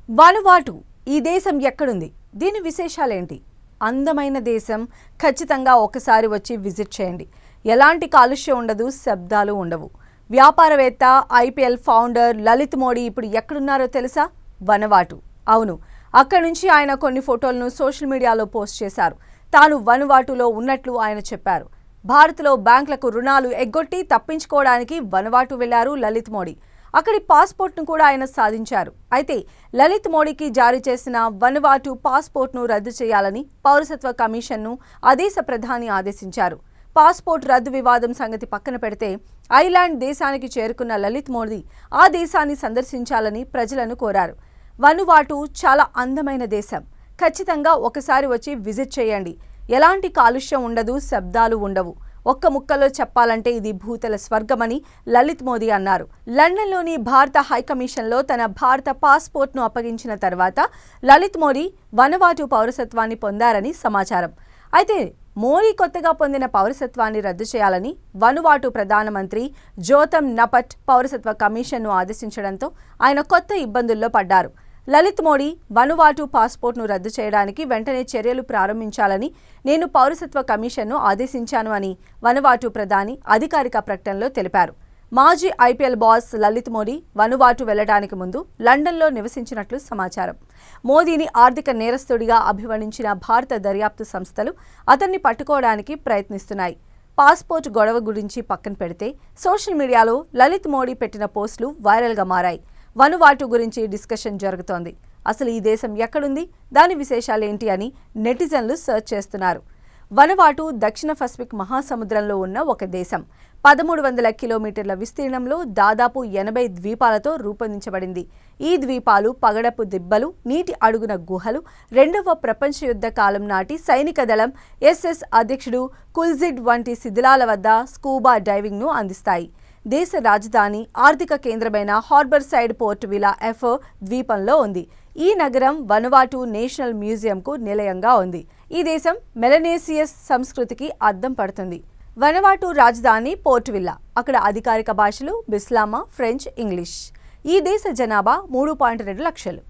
వానువాటు ఈ దేశం ఎక్కడుంది? దీని విశేషాలేంటి? అందమైన దేశం, ఖచ్చితంగా ఒకసారి వచ్చి విజిట్ చేయండి. ఎలాంటి కాలుష్యం ఉండదు, శబ్దాలు ఉండవు. వ్యాపారవేత్త, ఐపీఎల్ ఫౌండర్ లలిత్ మోడీ ఇప్పుడు ఎక్కడున్నారో తెలుసా? వనవాటు. అవును, అక్కడి నుంచి ఆయన కొన్ని ఫోటోలను సోషల్ మీడియాలో పోస్ట్ చేశారు. తాను వనవాటులో ఉన్నట్లు ఆయన చెప్పారు. భారత్లో బ్యాంకులకు రుణాలు ఎగ్గొట్టి తప్పించుకోవడానికి వనవాటు వెళ్లారు లలిత్ మోడీ. అక్కడి పాస్పోర్ట్ను కూడా ఆయన సాధించారు. అయితే లలిత్ మోడీకి జారీ చేసిన వనవాటు పాస్పోర్ట్ను రద్దు చేయాలని పౌరసత్వ కమిషన్ను ఆ దేశ ప్రధాని ఆదేశించారు. పాస్పోర్ట్ రద్దు వివాదం సంగతి పక్కన పెడితే ఐర్లాండ్ దేశానికి చేరుకున్న లలిత్ మోడీ ఆ దేశాన్ని సందర్శించాలని ప్రజలను కోరారు. వనువాటు చాలా అందమైన దేశం, ఖచ్చితంగా ఒకసారి వచ్చి విజిట్ చేయండి. ఎలాంటి కాలుష్యం ఉండదు, శబ్దాలు ఉండవు. ఒక్క ముక్కలో చెప్పాలంటే ఇది భూతల స్వర్గమని లలిత్ మోదీ అన్నారు. లండన్లోని భారత హైకమిషన్లో తన భారత పాస్పోర్ట్ను అప్పగించిన తర్వాత లలిత్ మోదీ వనవాటు పౌరసత్వాన్ని పొందారని సమాచారం. అయితే మోడీ కొత్తగా పొందిన పౌరసత్వాన్ని రద్దు చేయాలని వనువాటు ప్రధానమంత్రి జోతం నపట్ పౌరసత్వ కమిషన్ను ఆదేశించడంతో ఆయన కొత్త ఇబ్బందుల్లో పడ్డారు. లలిత్ మోడీ వనువాటు పాస్పోర్ట్ను రద్దు చేయడానికి వెంటనే చర్యలు ప్రారంభించాలని నేను పౌరసత్వ కమిషన్ను ఆదేశించాను అని వనువాటు ప్రధాని అధికారిక ప్రకటనలో తెలిపారు. మాజీ ఐపీఎల్ బాస్ లలిత్ మోడీ వనువాటు వెళ్లడానికి ముందు లండన్లో నివసించినట్లు సమాచారం. మోదీని ఆర్థిక నేరస్తుడిగా అభివర్ణించిన భారత దర్యాప్తు సంస్థలు అతన్ని పట్టుకోవడానికి ప్రయత్నిస్తున్నాయి. పాస్పోర్ట్ గొడవ గురించి పక్కన పెడితే సోషల్ మీడియాలో లలిత్ మోడీ పెట్టిన పోస్టులు వైరల్గా మారాయి. వనువాటు గురించి డిస్కషన్ జరుగుతోంది. అసలు ఈ దేశం ఎక్కడుంది, దాని విశేషాలేంటి అని నెటిజన్లు సర్చ్ చేస్తున్నారు. వనువాటు దక్షిణ పసిఫిక్ మహాసముద్రంలో ఉన్న ఒక దేశం. 1300 కిలోమీటర్ల విస్తీర్ణంలో దాదాపు 80 ద్వీపాలతో రూపొందించబడింది. ఈ ద్వీపాలు పగడపు దిబ్బలు, నీటి అడుగున గుహలు, రెండవ ప్రపంచ యుద్ధ కాలం నాటి సైనిక దళం ఎస్ఎస్ అధ్యక్షుడు కుల్జిడ్ వంటి శిథిలాల వద్ద స్కూబా డైవింగ్ను అందిస్తాయి. దేశ రాజధాని, ఆర్థిక కేంద్రమైన హార్బర్ సైడ్ పోర్ట్ విలా ఎఫ్ ద్వీపంలో ఉంది. ఈ నగరం వనువాటు నేషనల్ మ్యూజియంకు నిలయంగా ఉంది. ఈ దేశం మెలనేసియస్ సంస్కృతికి అద్దం పడుతుంది. వనువాటు రాజధాని పోర్ట్ విల్లా. అక్కడ అధికారిక భాషలు బిస్లామా, ఫ్రెంచ్, ఇంగ్లీష్. ఈ దేశ జనాభా 3.2 లక్షలు.